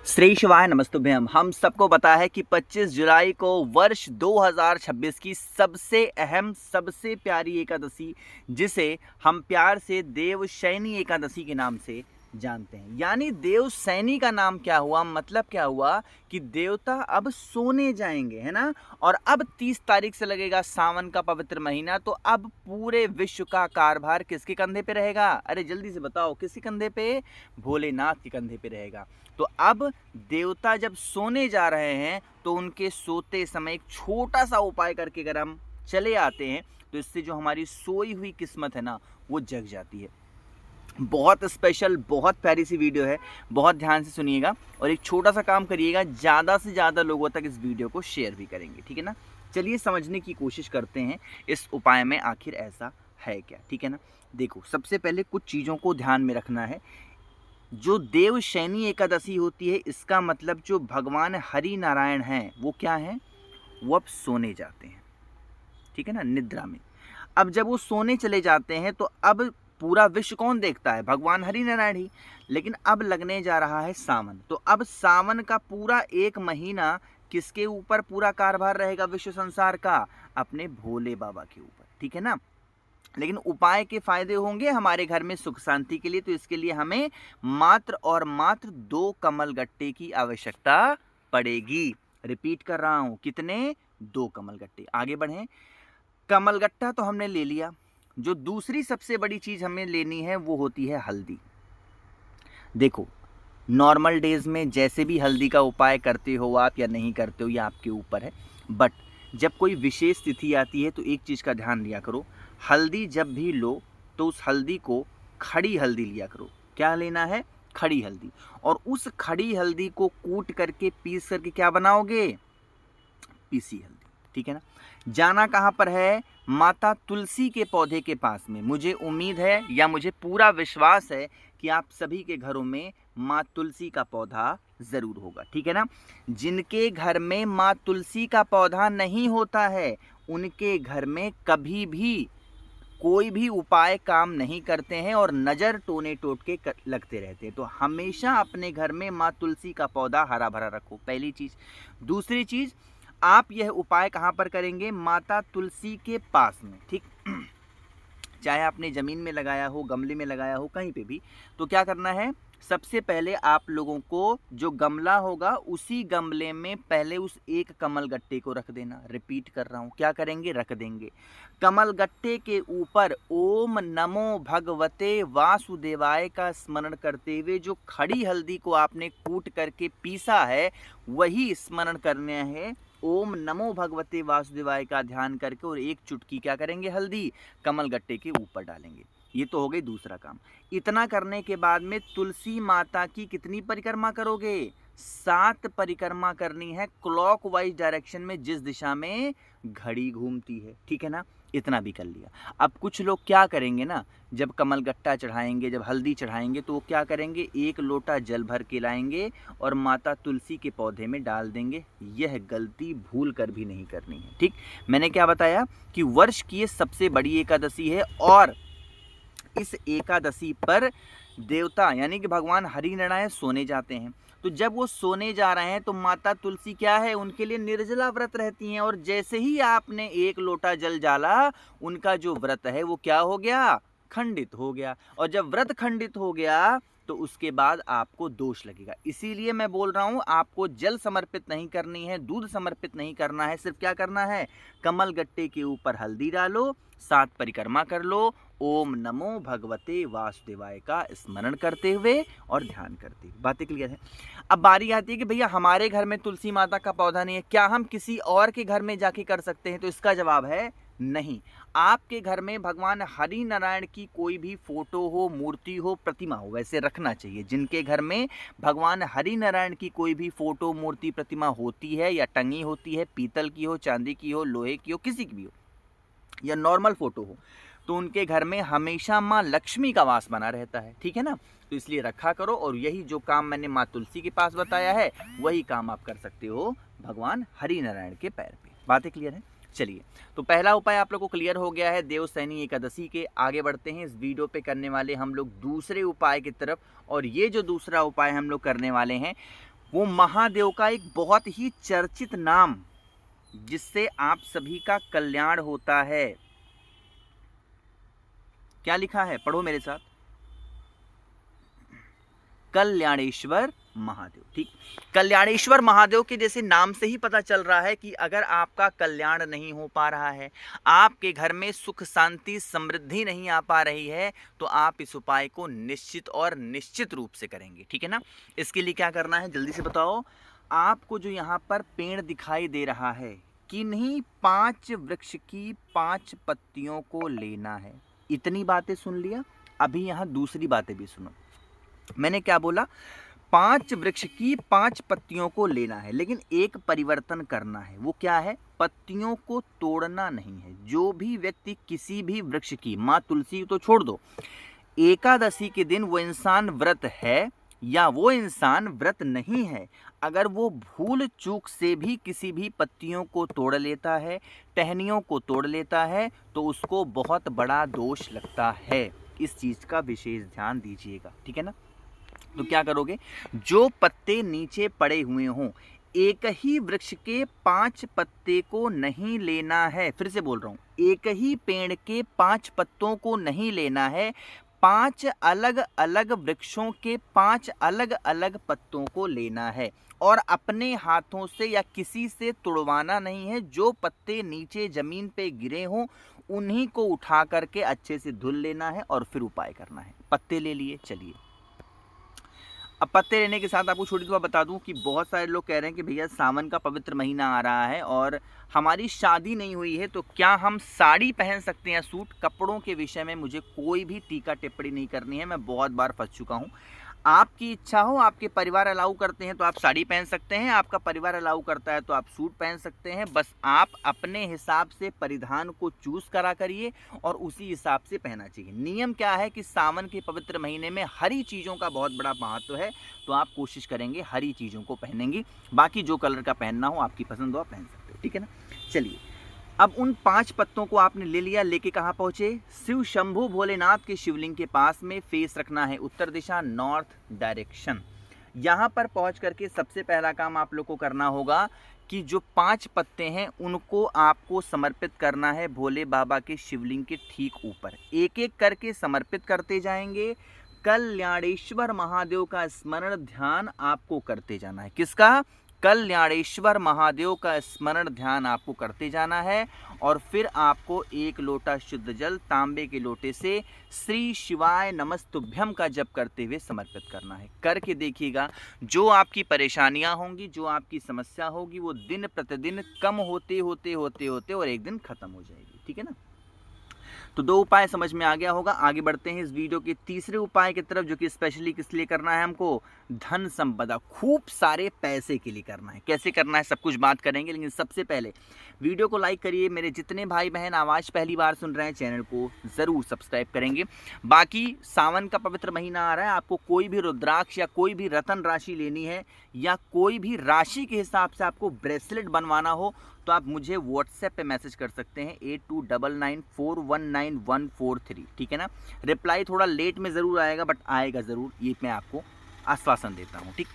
श्री शिवाय नमस्तुभ्यम। हम सबको पता है कि 25 जुलाई को वर्ष 2026 की सबसे अहम सबसे प्यारी एकादशी, जिसे हम प्यार से देवशयनी एकादशी के नाम से जानते हैं। यानी देवशयनी का नाम क्या हुआ, मतलब क्या हुआ कि देवता अब सोने जाएंगे, है ना। और अब 30 तारीख से लगेगा सावन का पवित्र महीना, तो अब पूरे विश्व का कारभार किसके कंधे पे रहेगा? अरे जल्दी से बताओ, किसके कंधे पे? भोलेनाथ के कंधे पे रहेगा। तो अब देवता जब सोने जा रहे हैं तो उनके सोते समय एक छोटा सा उपाय करके अगर हम चले आते हैं तो इससे जो हमारी सोई हुई किस्मत है ना, वो जग जाती है। बहुत स्पेशल, बहुत प्यारी सी वीडियो है, बहुत ध्यान से सुनिएगा और एक छोटा सा काम करिएगा, ज़्यादा से ज़्यादा लोगों तक इस वीडियो को शेयर भी करेंगे, ठीक है ना। चलिए समझने की कोशिश करते हैं इस उपाय में आखिर ऐसा है क्या, ठीक है ना। देखो, सबसे पहले कुछ चीज़ों को ध्यान में रखना है। जो देवशयनी एकादशी होती है, इसका मतलब जो भगवान हरि नारायण हैं वो क्या हैं? वो अब सोने जाते हैं, ठीक है ना, निद्रा में। अब जब वो सोने चले जाते हैं तो अब पूरा विश्व कौन देखता है? भगवान हरि नारायण ही। लेकिन अब लगने जा रहा है सावन, तो अब सावन का पूरा एक महीना किसके ऊपर पूरा कारभार रहेगा विश्व संसार का? अपने भोले बाबा के ऊपर, ठीक है ना। लेकिन उपाय के फायदे होंगे हमारे घर में सुख शांति के लिए, तो इसके लिए हमें मात्र और मात्र 2 कमल गट्टे की आवश्यकता पड़ेगी। रिपीट कर रहा हूं, कितने? 2 कमल गट्टे। आगे बढ़ें। कमल गट्टा तो हमने ले लिया। जो दूसरी सबसे बड़ी चीज हमें लेनी है वो होती है हल्दी। देखो, नॉर्मल डेज में जैसे भी हल्दी का उपाय करते हो आप या नहीं करते हो, ये आपके ऊपर है। बट जब कोई विशेष तिथि आती है तो एक चीज़ का ध्यान लिया करो, हल्दी जब भी लो तो उस हल्दी को खड़ी हल्दी लिया करो। क्या लेना है? खड़ी हल्दी। और उस खड़ी हल्दी को कूट करके पीस करके क्या बनाओगे? पीसी हल्दी, ठीक है ना। जाना कहाँ पर है? माता तुलसी के पौधे के पास में। मुझे उम्मीद है या मुझे पूरा विश्वास है कि आप सभी के घरों में माँ तुलसी का पौधा जरूर होगा, ठीक है ना। जिनके घर में माँ तुलसी का पौधा नहीं होता है, उनके घर में कभी भी कोई भी उपाय काम नहीं करते हैं और नज़र टोने टोटके लगते रहते हैं। तो हमेशा अपने घर में माँ तुलसी का पौधा हरा भरा रखो, पहली चीज़। दूसरी चीज़, आप यह उपाय कहाँ पर करेंगे? माता तुलसी के पास में, ठीक। चाहे आपने ज़मीन में लगाया हो, गमले में लगाया हो, कहीं पे भी। तो क्या करना है? सबसे पहले आप लोगों को जो गमला होगा उसी गमले में पहले उस एक कमल गट्टे को रख देना। रिपीट कर रहा हूँ, क्या करेंगे? रख देंगे। कमल गट्टे के ऊपर ओम नमो भगवते वासुदेवाय का स्मरण करते हुए जो खड़ी हल्दी को आपने कूट करके पीसा है वही स्मरण करना है। ओम नमो भगवते वासुदेवाय का ध्यान करके और एक चुटकी क्या करेंगे? हल्दी कमल गट्टे के ऊपर डालेंगे। ये तो हो गई दूसरा काम। इतना करने के बाद में तुलसी माता की कितनी परिक्रमा करोगे? 7 परिक्रमा करनी है, क्लॉकवाइज डायरेक्शन में, जिस दिशा में घड़ी घूमती है, ठीक है ना। इतना भी कर लिया। अब कुछ लोग क्या करेंगे ना, जब कमल गट्टा चढ़ाएंगे, जब हल्दी चढ़ाएंगे, तो वो क्या करेंगे? 1 लोटा जल भर के लाएंगे और माता तुलसी के पौधे में डाल देंगे। यह गलती भूल कर भी नहीं करनी है, ठीक। मैंने क्या बताया कि वर्ष की ये सबसे बड़ी एकादशी है और इस एकादशी पर देवता यानी कि भगवान हरि नारायण सोने जाते हैं। तो जब वो सोने जा रहे हैं तो माता तुलसी क्या है? उनके लिए निर्जला व्रत रहती हैं। और जैसे ही आपने 1 लोटा जल डाला, उनका जो व्रत है वो क्या हो गया? खंडित हो गया। और जब व्रत खंडित हो गया तो उसके बाद आपको दोष लगेगा। इसीलिए मैं बोल रहा हूँ, आपको जल समर्पित नहीं करनी है, दूध समर्पित नहीं करना है। सिर्फ क्या करना है? कमल गट्टे के ऊपर हल्दी डालो, 7 परिक्रमा कर लो, ओम नमो भगवते वासुदेवाय का स्मरण करते हुए और ध्यान करते हुए। बातें क्लियर है? अब बारी आती है कि भैया हमारे घर में तुलसी माता का पौधा नहीं है, क्या हम किसी और के घर में जाके कर सकते हैं? तो इसका जवाब है नहीं। आपके घर में भगवान हरि नारायण की कोई भी फोटो हो, मूर्ति हो, प्रतिमा हो, वैसे रखना चाहिए। जिनके घर में भगवान हरि नारायण की कोई भी फोटो, मूर्ति, प्रतिमा होती है या टंगी होती है, पीतल की हो, चांदी की हो, लोहे की हो, किसी की भी हो, या नॉर्मल फोटो हो, तो उनके घर में हमेशा माँ लक्ष्मी का वास बना रहता है, ठीक है ना। तो इसलिए रखा करो। और यही जो काम मैंने माँ तुलसी के पास बताया है वही काम आप कर सकते हो भगवान हरि नारायण के पैर पे। बातें क्लियर है? चलिए, तो पहला उपाय आप लोग को क्लियर हो गया है देवशयनी एकादशी के। आगे बढ़ते हैं, इस वीडियो पे करने वाले हम लोग दूसरे उपाय की तरफ। और ये जो दूसरा उपाय हम लोग करने वाले हैं वो महादेव का एक बहुत ही चर्चित नाम, जिससे आप सभी का कल्याण होता है। क्या लिखा है, पढ़ो मेरे साथ, कल्याणेश्वर महादेव। ठीक, कल्याणेश्वर महादेव के जैसे नाम से ही पता चल रहा है कि अगर आपका कल्याण नहीं हो पा रहा है, आपके घर में सुख शांति समृद्धि नहीं आ पा रही है, तो आप इस उपाय को निश्चित और निश्चित रूप से करेंगे। ठीक है ना। इसके लिए क्या करना है, जल्दी से बताओ। आपको जो यहाँ पर पेड़ दिखाई दे रहा है, किन्हीं 5 वृक्ष की 5 पत्तियों को लेना है। इतनी बातें सुन लिया, अभी यहाँ दूसरी बातें भी सुनो। मैंने क्या बोला, 5 वृक्ष की 5 पत्तियों को लेना है, लेकिन एक परिवर्तन करना है। वो क्या है, पत्तियों को तोड़ना नहीं है। जो भी व्यक्ति किसी भी वृक्ष की, माँ तुलसी तो छोड़ दो, एकादशी के दिन वो इंसान व्रत है या वो इंसान व्रत नहीं है, अगर वो भूल चूक से भी किसी भी पत्तियों को तोड़ लेता है, टहनियों को तोड़ लेता है, तो उसको बहुत बड़ा दोष लगता है। इस चीज़ का विशेष ध्यान दीजिएगा। ठीक है ना। तो क्या करोगे, जो पत्ते नीचे पड़े हुए हों, एक ही वृक्ष के 5 पत्ते को नहीं लेना है। फिर से बोल रहा हूं, एक ही पेड़ के 5 पत्तों को नहीं लेना है, 5 अलग अलग वृक्षों के 5 अलग अलग पत्तों को लेना है, और अपने हाथों से या किसी से तुड़वाना नहीं है। जो पत्ते नीचे जमीन पे गिरे हों, उन्हीं को उठा करके अच्छे से धुल लेना है और फिर उपाय करना है। पत्ते ले लिए, चलिए। अब पत्ते लेने के साथ आपको छोटी सी बात बता दूं कि बहुत सारे लोग कह रहे हैं कि भैया सावन का पवित्र महीना आ रहा है और हमारी शादी नहीं हुई है, तो क्या हम साड़ी पहन सकते हैं, सूट? कपड़ों के विषय में मुझे कोई भी टीका टिप्पणी नहीं करनी है, मैं बहुत बार फंस चुका हूं। आपकी इच्छा हो, आपके परिवार अलाउ करते हैं तो आप साड़ी पहन सकते हैं, आपका परिवार अलाउ करता है तो आप सूट पहन सकते हैं। बस आप अपने हिसाब से परिधान को चूज करा करिए और उसी हिसाब से पहना चाहिए। नियम क्या है कि सावन के पवित्र महीने में हरी चीज़ों का बहुत बड़ा महत्व है, तो आप कोशिश करेंगे हरी चीज़ों को पहनेंगे। बाकी जो कलर का पहनना हो, आपकी पसंद हो, आप पहन सकते हो। ठीक है ना। चलिए, अब उन 5 पत्तों को आपने ले लिया, लेके कहाँ पहुँचे, शिव शंभु भोलेनाथ के शिवलिंग के पास में फेस रखना है, उत्तर दिशा, नॉर्थ डायरेक्शन। यहाँ पर पहुँच करके सबसे पहला काम आप लोग को करना होगा कि जो 5 पत्ते हैं उनको आपको समर्पित करना है भोले बाबा के शिवलिंग के ठीक ऊपर। एक एक करके समर्पित करते जाएंगे। कल्याणेश्वर महादेव का स्मरण ध्यान आपको करते जाना है। किसका? कल्याणेश्वर महादेव का स्मरण ध्यान आपको करते जाना है। और फिर आपको 1 लोटा शुद्ध जल तांबे के लोटे से श्री शिवाय नमस्तुभ्यम का जप करते हुए समर्पित करना है। करके देखिएगा, जो आपकी परेशानियां होंगी, जो आपकी समस्या होगी, वो दिन प्रतिदिन कम होते होते होते होते और एक दिन खत्म हो जाएगी। ठीक है ना। तो 2 उपाय समझ में आ गया होगा। आगे बढ़ते हैं इस वीडियो के तीसरे उपाय की तरफ, जो कि स्पेशली किस लिए करना है हमको, धन संपदा, खूब सारे पैसे के लिए करना है। कैसे करना है सब कुछ बात करेंगे, लेकिन सबसे पहले वीडियो को लाइक करिए। मेरे जितने भाई बहन आवाज़ पहली बार सुन रहे हैं, चैनल को ज़रूर सब्सक्राइब करेंगे। बाकी सावन का पवित्र महीना आ रहा है, आपको कोई भी रुद्राक्ष या कोई भी रतन राशि लेनी है या कोई भी राशि के हिसाब से आपको ब्रेसलेट बनवाना हो, तो आप मुझे व्हाट्सएप पे मैसेज कर सकते हैं 8299419143। ठीक है ना। रिप्लाई थोड़ा लेट में ज़रूर आएगा, बट आएगा ज़रूर, ये मैं आपको आश्वासन देता हूँ। ठीक,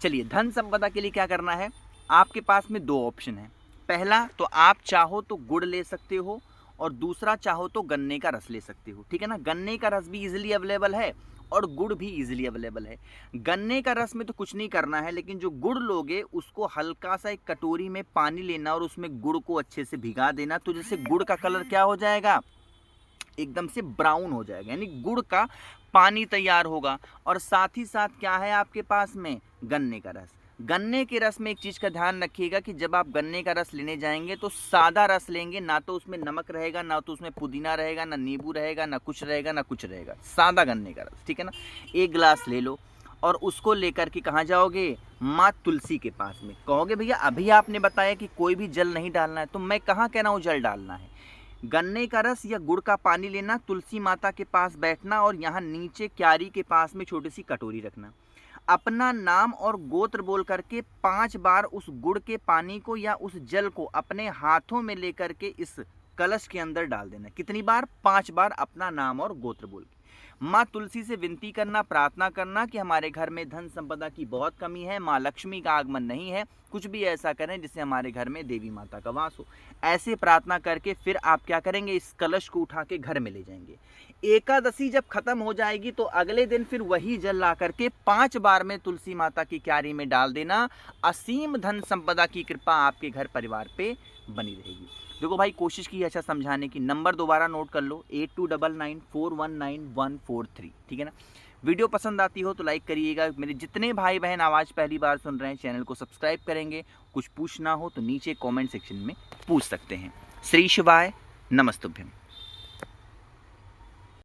चलिए। धन संपदा के लिए क्या करना है, आपके पास में 2 ऑप्शन है। पहला, तो आप चाहो तो गुड़ ले सकते हो, और दूसरा चाहो तो गन्ने का रस ले सकते हो। ठीक है ना। गन्ने का रस भी इजीली अवेलेबल है और गुड़ भी इजीली अवेलेबल है। गन्ने का रस में तो कुछ नहीं करना है, लेकिन जो गुड़ लोगे उसको हल्का सा एक कटोरी में पानी लेना और उसमें गुड़ को अच्छे से भिगा देना, तो जैसे गुड़ का कलर क्या हो जाएगा, एकदम से ब्राउन हो जाएगा, यानी गुड़ का पानी तैयार होगा। और साथ ही साथ क्या है आपके पास में, गन्ने का रस। गन्ने के रस में एक चीज़ का ध्यान रखिएगा कि जब आप गन्ने का रस लेने जाएंगे तो सादा रस लेंगे, ना तो उसमें नमक रहेगा, ना तो उसमें पुदीना रहेगा, ना नींबू रहेगा, ना कुछ रहेगा, ना कुछ रहेगा, सादा गन्ने का रस। ठीक है ना। 1 गिलास ले लो और उसको लेकर के कहाँ जाओगे, माँ तुलसी के पास में। कहोगे भैया अभी आपने बताया कि कोई भी जल नहीं डालना है, तो मैं कहाँ कह रहा हूँ जल डालना है। गन्ने का रस या गुड़ का पानी लेना, तुलसी माता के पास बैठना और यहाँ नीचे क्यारी के पास में छोटी सी कटोरी रखना। अपना नाम और गोत्र बोल करके 5 बार उस गुड़ के पानी को या उस जल को अपने हाथों में लेकर के इस कलश के अंदर डाल देना। कितनी बार? 5 बार अपना नाम और गोत्र बोल के। माँ तुलसी से विनती करना, प्रार्थना करना कि हमारे घर में धन संपदा की बहुत कमी है, माँ लक्ष्मी का आगमन नहीं है, कुछ भी ऐसा करें जिससे हमारे घर में देवी माता का वास हो। ऐसे प्रार्थना करके फिर आप क्या करेंगे, इस कलश को उठा के घर में ले जाएंगे। एकादशी जब खत्म हो जाएगी तो अगले दिन फिर वही जल ला करके 5 बार में तुलसी माता की क्यारी में डाल देना। असीम धन संपदा की कृपा आपके घर परिवार पे बनी रहेगी। देखो भाई, कोशिश की अच्छा समझाने की। नंबर दोबारा नोट कर लो, 8299419143, ठीक है ना। वीडियो पसंद आती हो तो लाइक करिएगा। मेरे जितने भाई बहन आवाज़ पहली बार सुन रहे हैं चैनल को सब्सक्राइब करेंगे। कुछ पूछना हो तो नीचे कमेंट सेक्शन में पूछ सकते हैं। श्री शिवाय नमस्तुभ्यम।